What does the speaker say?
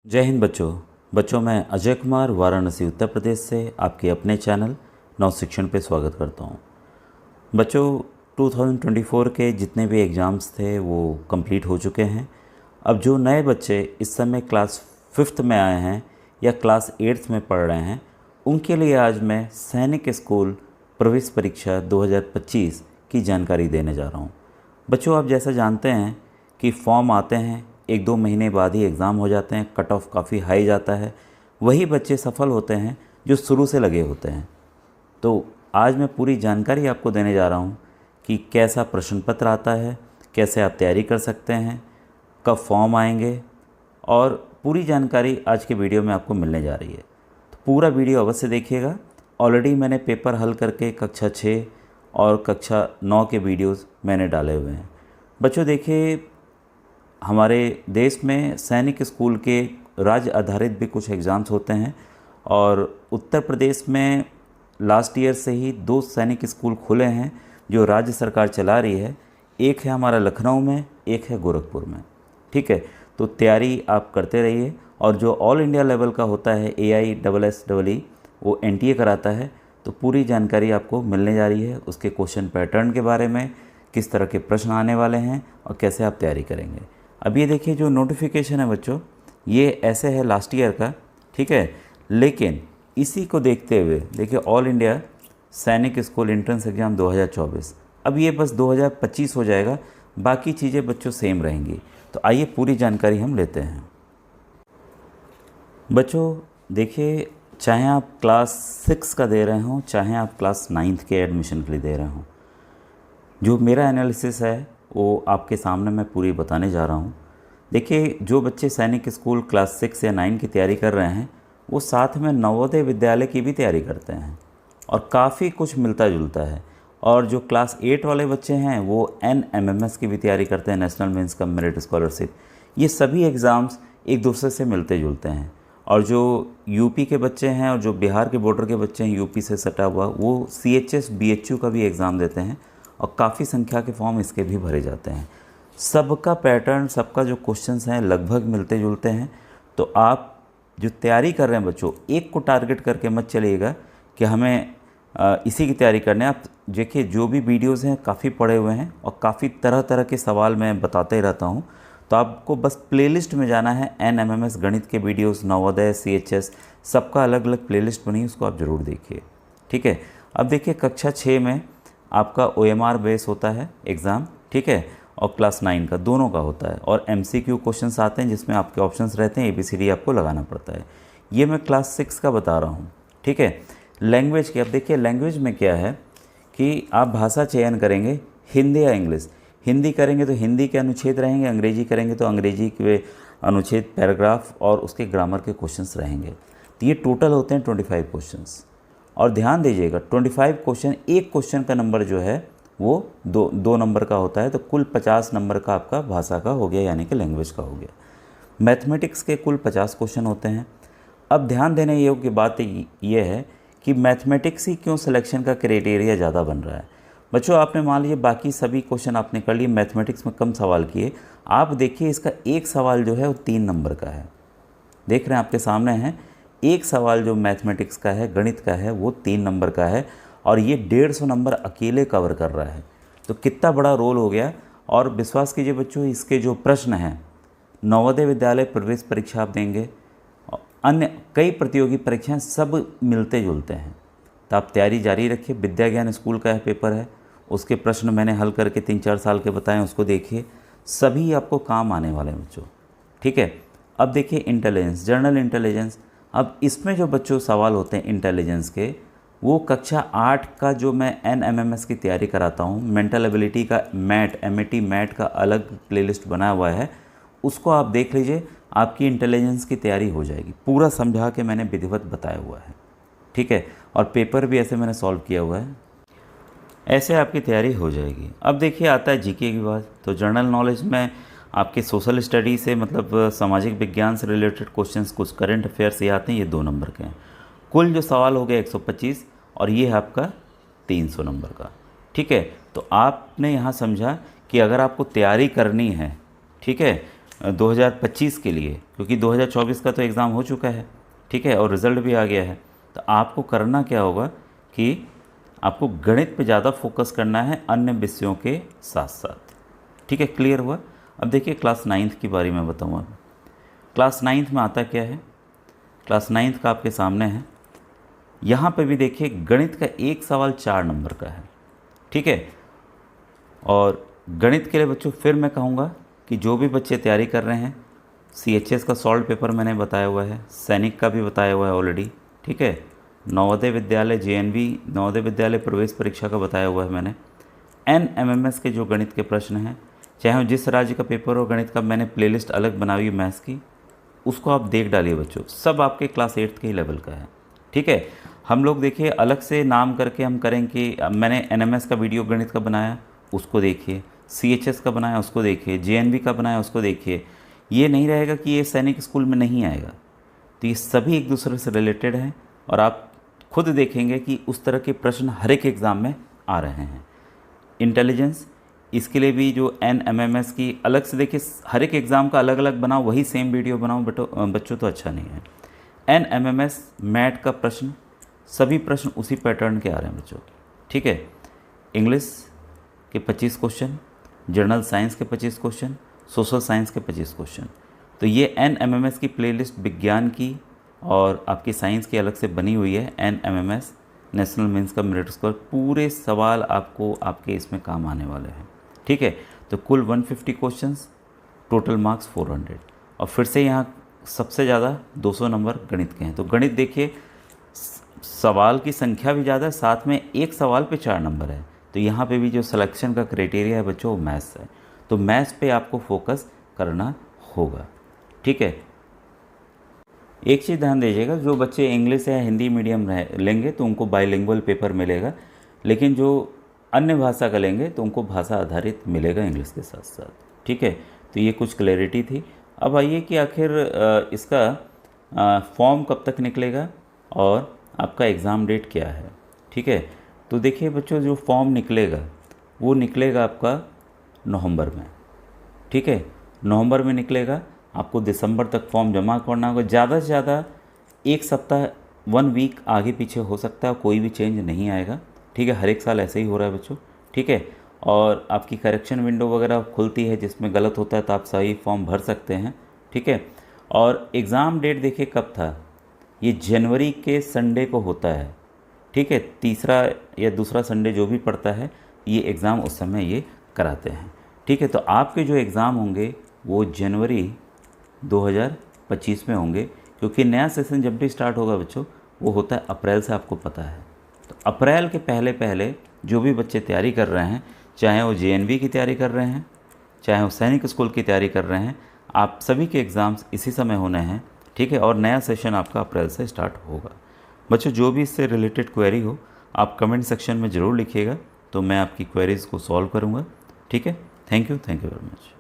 जय हिंद बच्चों मैं अजय कुमार वाराणसी उत्तर प्रदेश से आपके अपने चैनल नव शिक्षण पे स्वागत करता हूँ। बच्चों 2024 के जितने भी एग्ज़ाम्स थे वो कंप्लीट हो चुके हैं। अब जो नए बच्चे इस समय क्लास 5th में आए हैं या क्लास 8th में पढ़ रहे हैं, उनके लिए आज मैं सैनिक स्कूल प्रवेश परीक्षा 2025 की जानकारी देने जा रहा हूँ। बच्चों आप जैसा जानते हैं कि फॉर्म आते हैं, 1-2 महीने बाद ही एग्ज़ाम हो जाते हैं, कट ऑफ काफ़ी हाई जाता है। वही बच्चे सफल होते हैं जो शुरू से लगे होते हैं। तो आज मैं पूरी जानकारी आपको देने जा रहा हूँ कि कैसा प्रश्न पत्र आता है, कैसे आप तैयारी कर सकते हैं, कब फॉर्म आएंगे, और पूरी जानकारी आज के वीडियो में आपको मिलने जा रही है। तो पूरा वीडियो अवश्य देखिएगा। ऑलरेडी मैंने पेपर हल करके कक्षा 6 और कक्षा 9 के वीडियोज़ मैंने डाले हुए हैं। बच्चों देखिए, हमारे देश में सैनिक स्कूल के राज्य आधारित भी कुछ एग्ज़ाम्स होते हैं, और उत्तर प्रदेश में लास्ट ईयर से ही 2 सैनिक स्कूल खुले हैं जो राज्य सरकार चला रही है। एक है हमारा लखनऊ में, एक है गोरखपुर में। ठीक है, तो तैयारी आप करते रहिए। और जो ऑल इंडिया लेवल का होता है AISSEE वो NTA कराता है। तो पूरी जानकारी आपको मिलने जा रही है, उसके क्वेश्चन पैटर्न के बारे में, किस तरह के प्रश्न आने वाले हैं और कैसे आप तैयारी करेंगे। अब ये देखिए, जो नोटिफिकेशन है बच्चों, ये ऐसे है लास्ट ईयर का। ठीक है, लेकिन इसी को देखते हुए देखिए, ऑल इंडिया सैनिक स्कूल एंट्रेंस एग्ज़ाम 2024, अब ये बस 2025 हो जाएगा, बाकी चीज़ें बच्चों सेम रहेंगी। तो आइए पूरी जानकारी हम लेते हैं। बच्चों देखिए, चाहे आप क्लास 6 का दे रहे हों, चाहे आप क्लास 9th के एडमिशन के लिए दे रहे हों, जो मेरा एनालिसिस है वो आपके सामने मैं पूरी बताने जा रहा हूँ। देखिए, जो बच्चे सैनिक स्कूल क्लास 6 या 9 की तैयारी कर रहे हैं, वो साथ में नवोदय विद्यालय की भी तैयारी करते हैं और काफ़ी कुछ मिलता जुलता है। और जो क्लास 8 वाले बच्चे हैं वो NMMS की भी तैयारी करते हैं, national means cum merit scholarship. ये सभी एग्ज़ाम्स एक दूसरे से मिलते जुलते हैं। और जो यूपी के बच्चे हैं और जो बिहार के बॉर्डर के बच्चे हैं यूपी से सटा हुआ, वो CHS BHU का भी एग्ज़ाम देते हैं और काफ़ी संख्या के फॉर्म इसके भी भरे जाते हैं। सबका पैटर्न, सबका जो क्वेश्चंस हैं लगभग मिलते जुलते हैं। तो आप जो तैयारी कर रहे हैं बच्चों, एक को टारगेट करके मत चलिएगा कि हमें इसी की तैयारी करनी है। आप देखिए, जो भी वीडियोज़ हैं काफ़ी पड़े हुए हैं और काफ़ी तरह तरह के सवाल मैं बताते ही रहता हूँ। तो आपको बस प्लेलिस्ट में जाना है, NMMS गणित के वीडियोज़, नवोदय, CHS, सबका अलग अलग प्लेलिस्ट बनी है, उसको आप ज़रूर देखिए। ठीक है, अब देखिए, कक्षा 6 में आपका OMR बेस होता है एग्ज़ाम। ठीक है, और क्लास 9 का दोनों का होता है, और MCQ क्वेश्चंस आते हैं जिसमें आपके ऑप्शंस रहते हैं, ABCD आपको लगाना पड़ता है। ये मैं क्लास 6 का बता रहा हूँ। ठीक है, लैंग्वेज की, अब देखिए लैंग्वेज में क्या है कि आप भाषा चयन करेंगे, हिंदी या इंग्लिश। हिंदी करेंगे तो हिंदी के अनुच्छेद रहेंगे, अंग्रेजी करेंगे तो अंग्रेजी के अनुच्छेद, पैराग्राफ और उसके ग्रामर के क्वेश्चंस रहेंगे। तो ये टोटल होते हैं 25 क्वेश्चंस। और ध्यान दीजिएगा, 25 क्वेश्चन, एक क्वेश्चन का नंबर जो है वो दो नंबर का होता है। तो कुल 50 नंबर का आपका भाषा का हो गया, यानी कि लैंग्वेज का हो गया। मैथमेटिक्स के कुल 50 क्वेश्चन होते हैं। अब ध्यान देने योग्य बात ये है कि मैथमेटिक्स ही क्यों सिलेक्शन का क्राइटेरिया ज़्यादा बन रहा है। बच्चों आपने मान लीजिए बाकी सभी क्वेश्चन आपने कर लिए, मैथमेटिक्स में कम सवाल किए। आप देखिए, इसका एक सवाल जो है वो 3 नंबर का है। देख रहे हैं आपके सामने है, एक सवाल जो मैथमेटिक्स का है, गणित का है, वो 3 नंबर का है, और ये 150 नंबर अकेले कवर कर रहा है। तो कितना बड़ा रोल हो गया। और विश्वास कीजिए बच्चों, इसके जो प्रश्न हैं, नवोदय विद्यालय प्रवेश परीक्षा आप देंगे, अन्य कई प्रतियोगी परीक्षाएं, सब मिलते जुलते हैं। तो आप तैयारी जारी रखिए। विद्या ज्ञान स्कूल का पेपर है, उसके प्रश्न मैंने हल करके 3-4 साल के बताएं, उसको देखिए, सभी आपको काम आने वाले हैं बच्चों। ठीक है, अब देखिए इंटेलिजेंस, जनरल इंटेलिजेंस। अब इसमें जो बच्चों सवाल होते हैं इंटेलिजेंस के, वो कक्षा 8 का जो मैं NMMS की तैयारी कराता हूँ, मेंटल एबिलिटी का MAT का अलग प्लेलिस्ट बना हुआ है, उसको आप देख लीजिए, आपकी इंटेलिजेंस की तैयारी हो जाएगी। पूरा समझा के मैंने विधिवत बताया हुआ है। ठीक है, और पेपर भी ऐसे मैंने सॉल्व किया हुआ है, ऐसे आपकी तैयारी हो जाएगी। अब देखिए, आता है GK की बात। तो जनरल नॉलेज में आपके सोशल स्टडी से, मतलब सामाजिक विज्ञान से रिलेटेड क्वेश्चंस, कुछ करंट अफेयर्स ये आते हैं, ये 2 नंबर के हैं। कुल जो सवाल हो गया 125, और ये है आपका 300 नंबर का। ठीक है, तो आपने यहाँ समझा कि अगर आपको तैयारी करनी है, ठीक है, 2025 के लिए, क्योंकि 2024 का तो एग्ज़ाम हो चुका है, ठीक है, और रिज़ल्ट भी आ गया है। तो आपको करना क्या होगा कि आपको गणित पे ज़्यादा फोकस करना है अन्य विषयों के साथ साथ, ठीक है। क्लियर हुआ? अब देखिए क्लास 9th की बारी में बताऊँगा। क्लास 9th में आता क्या है, क्लास 9th का आपके सामने है। यहाँ पे भी देखिए गणित का एक सवाल 4 नंबर का है, ठीक है। और गणित के लिए बच्चों फिर मैं कहूँगा कि जो भी बच्चे तैयारी कर रहे हैं, CHS का सॉल्व पेपर मैंने बताया हुआ है, सैनिक का भी बताया हुआ है ऑलरेडी, ठीक है। नवोदय विद्यालय JNV नवोदय विद्यालय प्रवेश परीक्षा का बताया हुआ है मैंने। NMMS के जो गणित के प्रश्न हैं, चाहे वो जिस राज्य का पेपर हो, गणित का मैंने प्लेलिस्ट अलग बनाई हुई मैथ्स की, उसको आप देख डालिए बच्चों, सब आपके क्लास 8th के ही लेवल का है, ठीक है। हम लोग देखिए अलग से नाम करके हम करें कि मैंने NMS का वीडियो गणित का बनाया, उसको देखिए, CHS का बनाया उसको देखिए, JNV का बनाया उसको देखिए। ये नहीं रहेगा कि ये सैनिक स्कूल में नहीं आएगा। तो ये सभी एक दूसरे से रिलेटेड हैं और आप खुद देखेंगे कि उस तरह के प्रश्न हर एक एग्ज़ाम में आ रहे हैं। इंटेलिजेंस, इसके लिए भी जो NMMS की अलग से देखिए, हर एक एग्ज़ाम का अलग अलग बनाओ, वही सेम वीडियो बनाओ बच्चों, तो अच्छा नहीं है। NMMS मैट का प्रश्न, सभी प्रश्न उसी पैटर्न के आ रहे हैं बच्चों, ठीक है। इंग्लिश के 25 क्वेश्चन, जनरल साइंस के 25 क्वेश्चन, सोशल साइंस के 25 क्वेश्चन। तो ये NMMS की प्लेलिस्ट विज्ञान की और आपकी साइंस की अलग से बनी हुई है। NMMS नेशनल मीन्स का मेरिट स्कोर, पूरे सवाल आपको आपके इसमें काम आने वाले हैं, ठीक है। तो कुल 150 क्वेश्चंस, टोटल मार्क्स 400। और फिर से यहाँ सबसे ज़्यादा 200 नंबर गणित के हैं। तो गणित देखिए सवाल की संख्या भी ज़्यादा है, साथ में एक सवाल पे 4 नंबर है। तो यहाँ पे भी जो सिलेक्शन का क्राइटेरिया है बच्चों, वो मैथ्स है। तो मैथ्स पे आपको फोकस करना होगा, ठीक है। एक चीज़ ध्यान दीजिएगा, जो बच्चे इंग्लिश या हिंदी मीडियम लेंगे तो उनको बाइलिंगुअल पेपर मिलेगा, लेकिन जो अन्य भाषा का लेंगे तो उनको भाषा आधारित मिलेगा इंग्लिश के साथ साथ, ठीक है। तो ये कुछ क्लैरिटी थी। अब आइए कि आखिर इसका फॉर्म कब तक निकलेगा और आपका एग्ज़ाम डेट क्या है, ठीक है। तो देखिए बच्चों, जो फॉर्म निकलेगा वो निकलेगा आपका नवंबर में, ठीक है। नवंबर में निकलेगा, आपको दिसंबर तक फॉर्म जमा करना होगा। ज़्यादा से ज़्यादा एक सप्ताह 1 वीक आगे पीछे हो सकता है, कोई भी चेंज नहीं आएगा, ठीक है। हर एक साल ऐसे ही हो रहा है बच्चों, ठीक है। और आपकी करेक्शन विंडो वगैरह खुलती है, जिसमें गलत होता है तो आप सही फॉर्म भर सकते हैं, ठीक है। और एग्ज़ाम डेट देखिए कब था, ये जनवरी के संडे को होता है, ठीक है। तीसरा या दूसरा संडे जो भी पड़ता है, ये एग्ज़ाम उस समय ये कराते हैं, ठीक है। तो आपके जो एग्ज़ाम होंगे वो जनवरी 2025 में होंगे, क्योंकि नया सेशन जब भी स्टार्ट होगा बच्चों, वो होता है अप्रैल से, आपको पता है। तो अप्रैल के पहले पहले जो भी बच्चे तैयारी कर रहे हैं, चाहे वो JNV की तैयारी कर रहे हैं, चाहे वो सैनिक स्कूल की तैयारी कर रहे हैं, आप सभी के एग्ज़ाम्स इसी समय होने हैं, ठीक है। और नया सेशन आपका अप्रैल से स्टार्ट होगा। बच्चों, जो भी इससे रिलेटेड क्वेरी हो आप कमेंट सेक्शन में ज़रूर लिखिएगा, तो मैं आपकी क्वेरीज़ को सॉल्व करूँगा, ठीक है। Thank you very much.